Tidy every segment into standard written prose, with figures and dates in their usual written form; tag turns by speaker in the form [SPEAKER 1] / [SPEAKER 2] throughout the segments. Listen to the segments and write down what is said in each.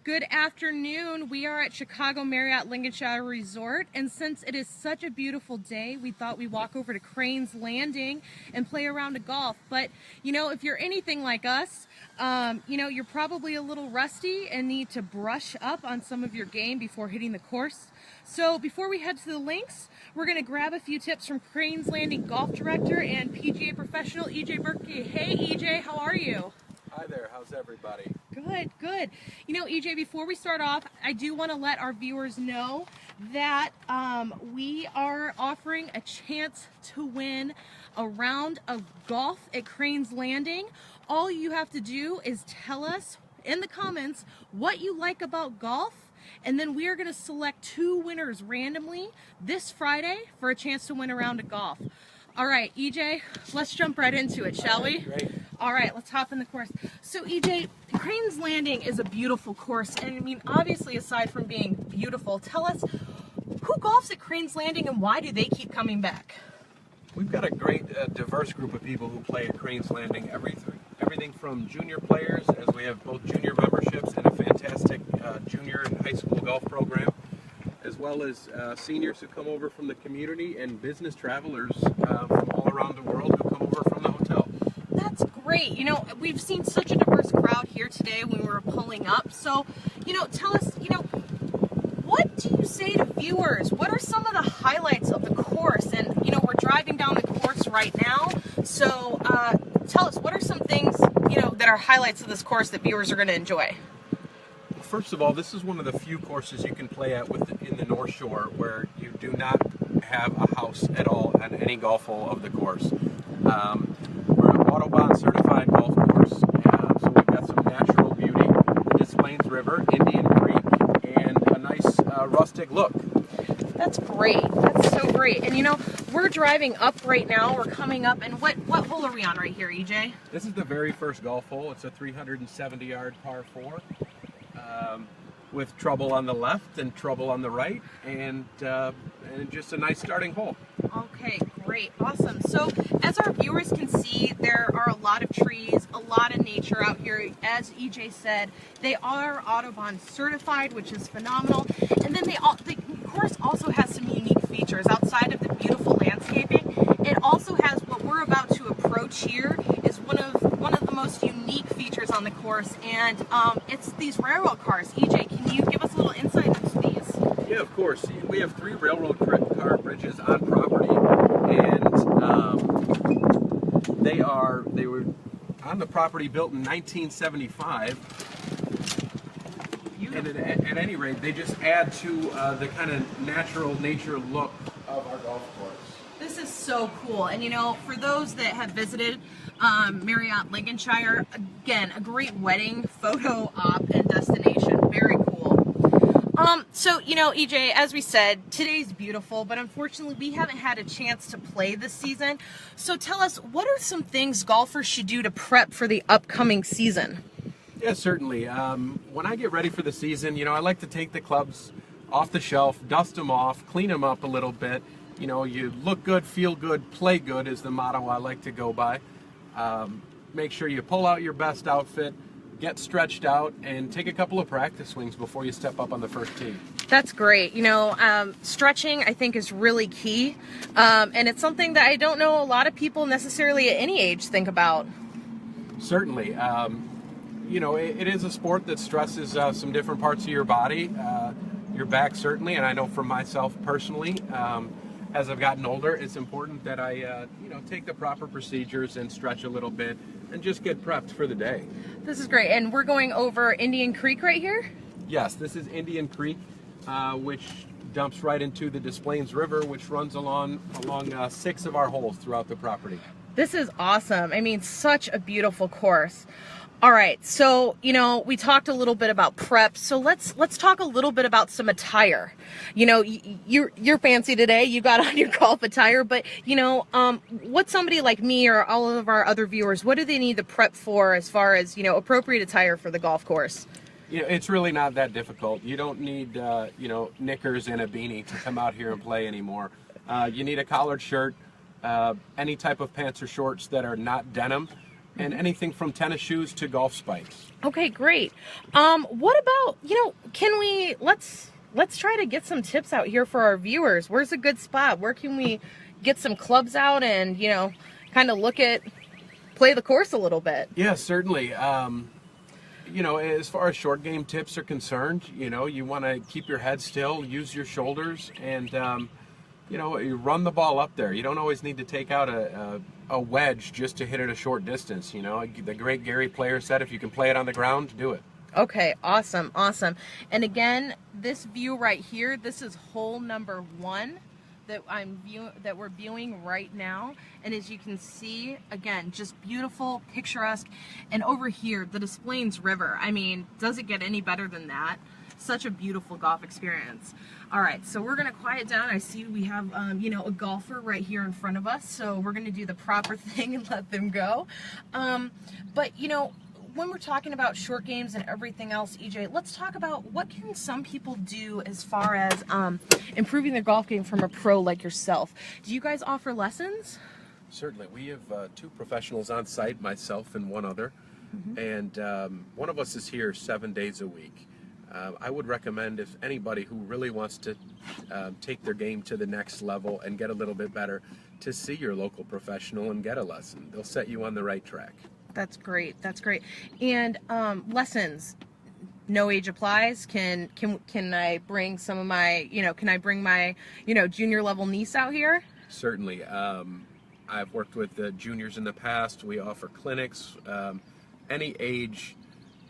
[SPEAKER 1] Good afternoon. We are at Chicago Marriott Lincolnshire Resort, and since it is such a beautiful day, we thought we'd walk over to Cranes Landing and play a round of golf. But you know, if you're anything like us, you know, you're probably a little rusty and need to brush up on some of your game before hitting the course. So before we head to the links, we're going to grab a few tips from Cranes Landing Golf Director and PGA professional EJ Berkey. Hey EJ, how are you?
[SPEAKER 2] Hi there, how's everybody?
[SPEAKER 1] Good, good. You know, EJ, before we start off, I do want to let our viewers know that we are offering a chance to win a round of golf at Cranes Landing. All you have to do is tell us in the comments what you like about golf, and then we are going to select 2 winners randomly this Friday for a chance to win a round of golf. All right, EJ, let's jump right into it, shall we?
[SPEAKER 2] Great.
[SPEAKER 1] All right, let's hop in the course. So EJ, Cranes Landing is a beautiful course, and I mean, obviously, aside from being beautiful, tell us who golfs at Cranes Landing and why do they keep coming back?
[SPEAKER 2] We've got a great diverse group of people who play at Cranes Landing. Everything from junior players, as we have both junior memberships and a fantastic junior and high school golf program, as well as seniors who come over from the community and business travelers from all around the world who come over from the hotel.
[SPEAKER 1] That's great. You know, we've seen such a diverse crowd here today when we were pulling up. So, you know, tell us, you know, what do you say to viewers? What are some of the highlights of the course? And, you know, we're driving down the course right now. So tell us, what are some things, you know, that are highlights of this course that viewers are going to enjoy?
[SPEAKER 2] First of all, this is one of the few courses you can play at in the North Shore where you do not have a house at all on any golf hole of the course. We're an Autobahn certified golf course, so we've got some natural beauty, the Des Plaines River, Indian Creek, and a nice rustic look.
[SPEAKER 1] That's great. That's so great. And you know, we're driving up right now. We're coming up, and what hole are we on right here, EJ?
[SPEAKER 2] This is the very first golf hole. It's a 370-yard par 4. With trouble on the left and trouble on the right, and just a nice starting hole.
[SPEAKER 1] Okay, great, awesome. So as our viewers can see, there are a lot of trees, a lot of nature out here. As EJ said, they are Autobahn certified, which is phenomenal. And then the course also has some unique features outside of the beautiful landscaping. It also has what we're about to approach here is one of the most unique features on the course, and it's these railroad cars. EJ, can you give us a little insight into these?
[SPEAKER 2] Yeah, of course. We have 3 railroad car bridges on property, and they were on the property built in 1975. And at any rate, they just add to the kind of natural nature look of our golf course.
[SPEAKER 1] This is so cool. And you know, for those that have visited Marriott Lincolnshire, again, a great wedding photo op and destination. Very cool. So, you know, EJ, as we said, today's beautiful, but unfortunately we haven't had a chance to play this season. So tell us, what are some things golfers should do to prep for the upcoming season?
[SPEAKER 2] Yeah, certainly. When I get ready for the season, you know, I like to take the clubs off the shelf, dust them off, clean them up a little bit. You know, you look good, feel good, play good is the motto I like to go by. Make sure you pull out your best outfit, get stretched out, and take a couple of practice swings before you step up on the first tee.
[SPEAKER 1] That's great. You know, stretching I think is really key, and it's something that I don't know a lot of people necessarily at any age think about. Certainly.
[SPEAKER 2] You know, it is a sport that stresses some different parts of your body, your back certainly, and I know for myself personally, as I've gotten older, it's important that I, you know, take the proper procedures and stretch a little bit and just get prepped for the day.
[SPEAKER 1] This is great. And we're going over Indian Creek right here?
[SPEAKER 2] Yes, this is Indian Creek, which dumps right into the Des Plaines River, which runs along 6 of our holes throughout the property.
[SPEAKER 1] This is awesome. I mean, such a beautiful course. All right, so, you know, we talked a little bit about prep, so let's talk a little bit about some attire. You know, you're fancy today, you got on your golf attire, but, you know, what somebody like me or all of our other viewers, what do they need to prep for as far as, you know, appropriate attire for the golf course?
[SPEAKER 2] You know, it's really not that difficult. You don't need, you know, knickers and a beanie to come out here and play anymore. You need a collared shirt, any type of pants or shorts that are not denim, and anything from tennis shoes to golf spikes.
[SPEAKER 1] Okay, great. What about, can we, let's try to get some tips out here for our viewers. Where's a good spot? Where can we get some clubs out and, kind of play the course a little bit?
[SPEAKER 2] Yeah, certainly. As far as short game tips are concerned, you want to keep your head still, use your shoulders, and, you run the ball up there. You don't always need to take out a wedge just to hit it a short distance. The great Gary Player said, if you can play it on the ground, do it.
[SPEAKER 1] Okay, awesome. And again, this view right here, this is hole number 1 that we're viewing right now. And as you can see, again, just beautiful, picturesque. And over here, the Des Plaines River. I mean, does it get any better than that? Such a beautiful golf experience. All right, so we're gonna quiet down. I see we have, a golfer right here in front of us. So we're gonna do the proper thing and let them go. But when we're talking about short games and everything else, EJ, let's talk about what can some people do as far as improving their golf game from a pro like yourself. Do you guys offer lessons?
[SPEAKER 2] Certainly. We have 2 professionals on site, myself and one other. And one of us is here 7 days a week. I would recommend, if anybody who really wants to take their game to the next level and get a little bit better, to see your local professional and get a lesson. They'll set you on the right track.
[SPEAKER 1] That's great. And lessons, no age applies. Can I bring some of my, can I bring my, junior level niece out here?
[SPEAKER 2] Certainly. I've worked with the juniors in the past. We offer clinics. Any age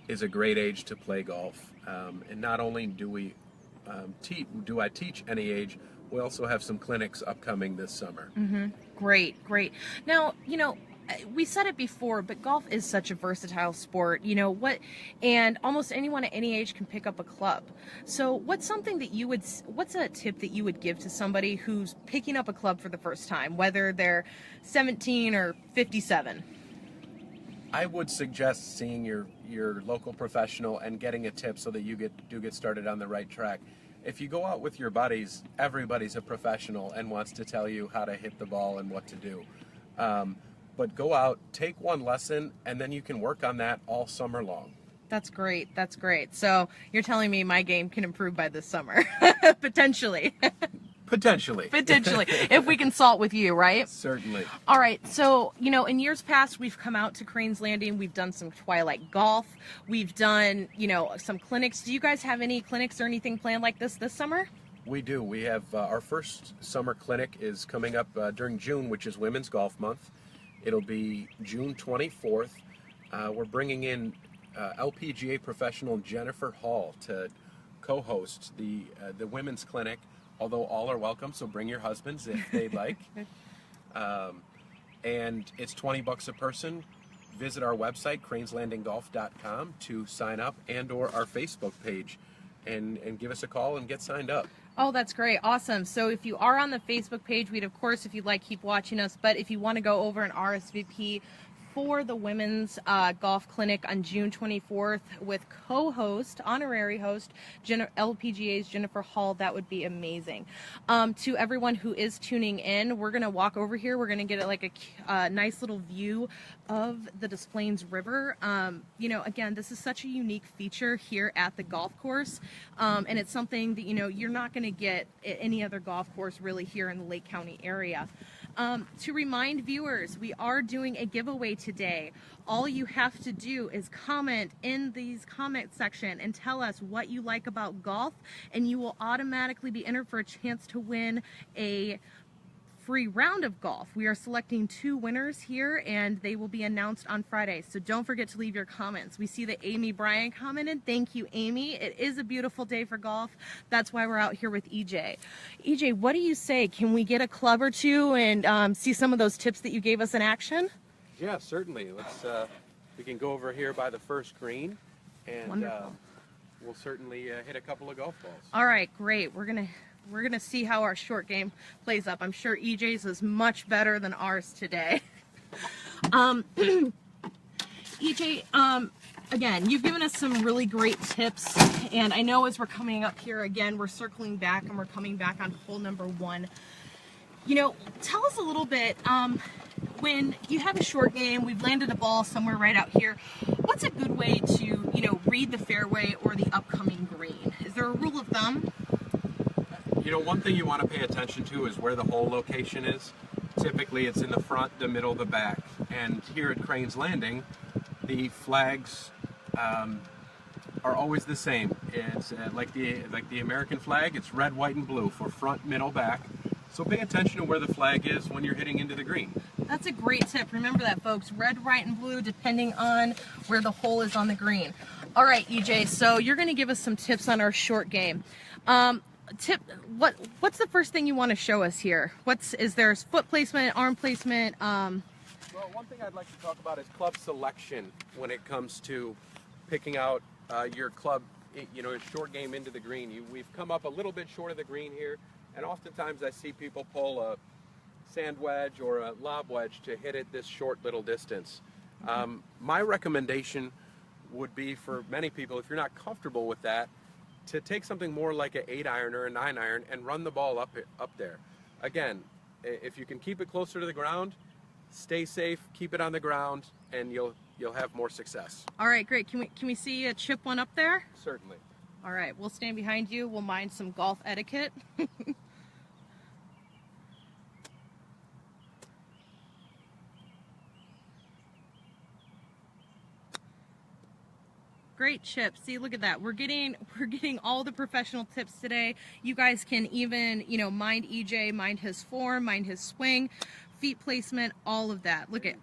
[SPEAKER 2] is a great age to play golf. And not only do I teach any age, we also have some clinics upcoming this summer.
[SPEAKER 1] Great. Now, we said it before, but golf is such a versatile sport. And almost anyone at any age can pick up a club. So what's a tip that you would give to somebody who's picking up a club for the first time, whether they're 17 or 57?
[SPEAKER 2] I would suggest seeing your local professional and getting a tip so that you do get started on the right track. If you go out with your buddies, everybody's a professional and wants to tell you how to hit the ball and what to do. But go out, take one lesson, and then you can work on that all summer long.
[SPEAKER 1] That's great. So you're telling me my game can improve by this summer, potentially.
[SPEAKER 2] Potentially.
[SPEAKER 1] If we consult with you, right?
[SPEAKER 2] Certainly.
[SPEAKER 1] All right, so, in years past, we've come out to Cranes Landing. We've done some twilight golf. We've done, some clinics. Do you guys have any clinics or anything planned like this summer?
[SPEAKER 2] We do. We have our first summer clinic is coming up during June, which is Women's Golf Month. It'll be June 24th. We're bringing in LPGA professional Jennifer Hall to co-host the women's clinic, although all are welcome, so bring your husbands if they'd like. And it's $20 a person. Visit our website, CranesLandingGolf.com, to sign up, and/or our Facebook page, and give us a call and get signed up.
[SPEAKER 1] Oh, that's great. Awesome. So if you are on the Facebook page, we'd, of course, if you'd like, keep watching us. But if you want to go over and RSVP for the women's golf clinic on June 24th with co-host, honorary host, LPGA's Jennifer Hall, that would be amazing. To everyone who is tuning in, we're going to walk over here. We're going to get a nice little view of the Des Plaines River. Again, this is such a unique feature here at the golf course. And it's something that, you're not going to get at any other golf course really here in the Lake County area. To remind viewers, we are doing a giveaway today. All you have to do is comment in these comment section and tell us what you like about golf, and you will automatically be entered for a chance to win a free round of golf. We are selecting 2 winners here, and they will be announced on Friday. So don't forget to leave your comments. We see that Amy Bryan commented. Thank you, Amy. It is a beautiful day for golf. That's why we're out here with EJ. EJ, what do you say? Can we get a club or 2 and see some of those tips that you gave us in action?
[SPEAKER 2] Yeah, certainly. We can go over here by the first green, and we'll certainly hit a couple of golf balls.
[SPEAKER 1] All right, great. We're gonna see how our short game plays up. I'm sure EJ's is much better than ours today. EJ, again, you've given us some really great tips, and I know as we're coming up here again, we're circling back and we're coming back on hole number 1. Tell us a little bit, when you have a short game, we've landed a ball somewhere right out here, what's a good way to, you know, read the fairway or the upcoming green? Is there a rule of thumb?
[SPEAKER 2] You know, one thing you want to pay attention to is where the hole location is. Typically it's in the front, the middle, the back. And here at Cranes Landing, the flags are always the same. It's like the American flag, it's red, white, and blue for front, middle, back. So pay attention to where the flag is when you're hitting into the green.
[SPEAKER 1] That's a great tip. Remember that, folks. Red, white, and blue, depending on where the hole is on the green. All right, EJ, so you're going to give us some tips on our short game. What's the first thing you want to show us here? Is there foot placement, arm placement?
[SPEAKER 2] Well, one thing I'd like to talk about is club selection when it comes to picking out your club, you know, short game into the green. We've come up a little bit short of the green here, and oftentimes I see people pull a sand wedge or a lob wedge to hit it this short little distance. My recommendation would be for many people, if you're not comfortable with that, to take something more like an 8-iron or a 9-iron and run the ball up there. Again, if you can keep it closer to the ground, stay safe, keep it on the ground, and you'll have more success.
[SPEAKER 1] All right, great. Can we see a chip one up there?
[SPEAKER 2] Certainly.
[SPEAKER 1] All right, we'll stand behind you. We'll mind some golf etiquette. Great chip. See, look at that. We're getting all the professional tips today. You guys can even, you know, mind EJ, mind his form, mind his swing, feet placement, all of that. Look at,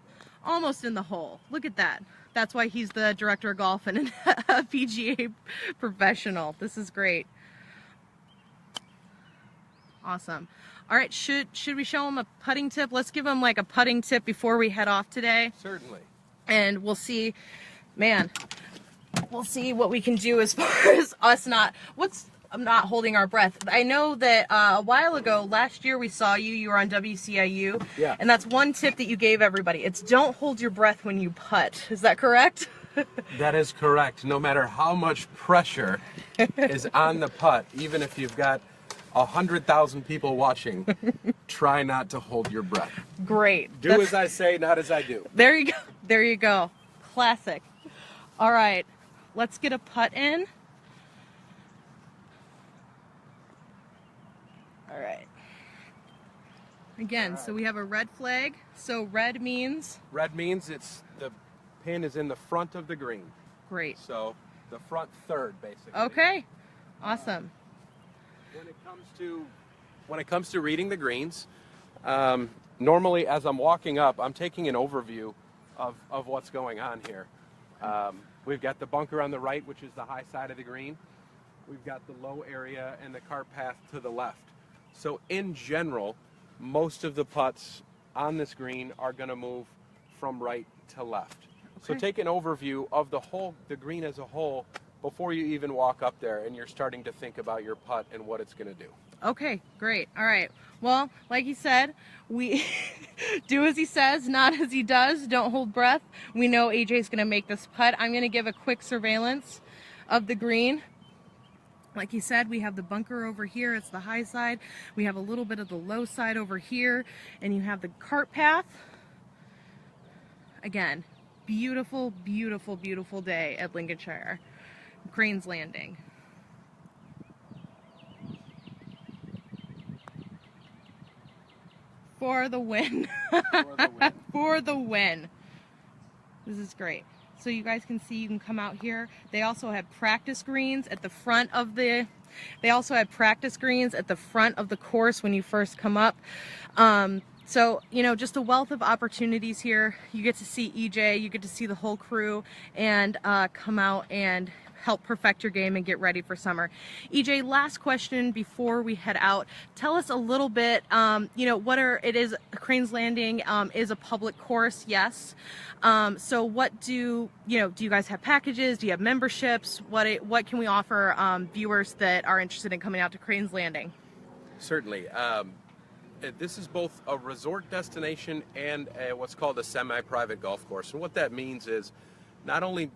[SPEAKER 1] almost in the hole. Look at that. That's why he's the director of golf and a PGA professional. This is great. Awesome. All right, should we show him a putting tip? Let's give him like a putting tip before we head off today.
[SPEAKER 2] Certainly.
[SPEAKER 1] And we'll see, man, we'll see what we can do as far as us not holding our breath. I know that a while ago, last year we saw you were on WCIU.
[SPEAKER 2] Yeah.
[SPEAKER 1] And that's one tip that you gave everybody. It's don't hold your breath when you putt. Is that correct?
[SPEAKER 2] That is correct. No matter how much pressure is on the putt, even if you've got 100,000 people watching, try not to hold your breath.
[SPEAKER 1] Great.
[SPEAKER 2] Do as I say, not as I do.
[SPEAKER 1] There you go. There you go. Classic. All right. Let's get a putt in. All right. Again, so we have a red flag. So red means?
[SPEAKER 2] Red means it's the pin is in the front of the green.
[SPEAKER 1] Great.
[SPEAKER 2] So the front third, basically.
[SPEAKER 1] Okay. Awesome.
[SPEAKER 2] When it comes to reading the greens, normally as I'm walking up, I'm taking an overview of what's going on here. We've got the bunker on the right, which is the high side of the green. We've got the low area and the cart path to the left. So in general, most of the putts on this green are going to move from right to left. Okay. So take an overview of the green as a whole before you even walk up there and you're starting to think about your putt and what it's going to do.
[SPEAKER 1] Okay, great. All right. Well, like he said, we do as he says, not as he does. Don't hold breath. We know AJ's going to make this putt. I'm going to give a quick surveillance of the green. Like he said, we have the bunker over here. It's the high side. We have a little bit of the low side over here. And you have the cart path. Again, beautiful, beautiful, beautiful day at Lincolnshire. Cranes Landing. For the win.
[SPEAKER 2] For the win.
[SPEAKER 1] For the win. This is great. So you guys can see, you can come out here. They also have practice greens at the front of the course when you first come up. So, you know, just a wealth of opportunities here. You get to see EJ, you get to see the whole crew, and come out and help perfect your game and get ready for summer. EJ, last question before we head out. Tell us a little bit, you know, Cranes Landing is a public course, yes. So what do you guys have packages? Do you have memberships? What can we offer viewers that are interested in coming out to Cranes Landing?
[SPEAKER 2] Certainly. This is both a resort destination and what's called a semi-private golf course. And what that means is not only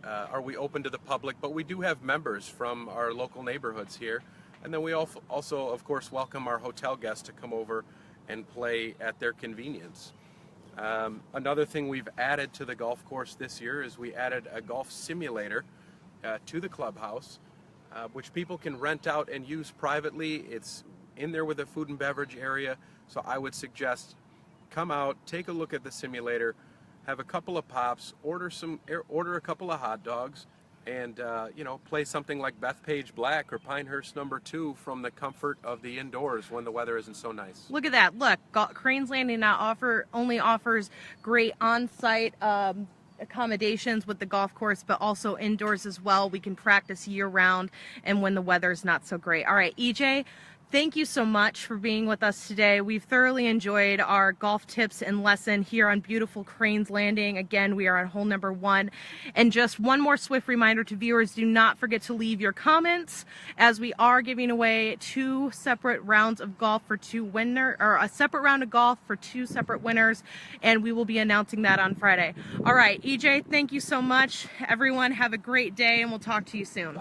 [SPEAKER 2] are we open to the public, but we do have members from our local neighborhoods here. And then we also, of course, welcome our hotel guests to come over and play at their convenience. Another thing we've added to the golf course this year is we added a golf simulator to the clubhouse, which people can rent out and use privately. It's in there with a food and beverage area, so I would suggest come out, take a look at the simulator, have a couple of pops, order a couple of hot dogs, and play something like Bethpage Black or Pinehurst No. 2 from the comfort of the indoors when the weather isn't so nice.
[SPEAKER 1] Look at that. Look, Cranes Landing now only offers great on-site accommodations with the golf course, but also indoors as well. We can practice year-round and when the weather's not so great. All right, EJ, thank you so much for being with us today. We've thoroughly enjoyed our golf tips and lesson here on beautiful Cranes Landing. Again, we are on hole number 1. And just one more swift reminder to viewers, do not forget to leave your comments, as we are giving away 2 separate rounds of golf for 2 winners, or a separate round of golf for 2 separate winners, and we will be announcing that on Friday. All right, EJ, thank you so much. Everyone, have a great day, and we'll talk to you soon.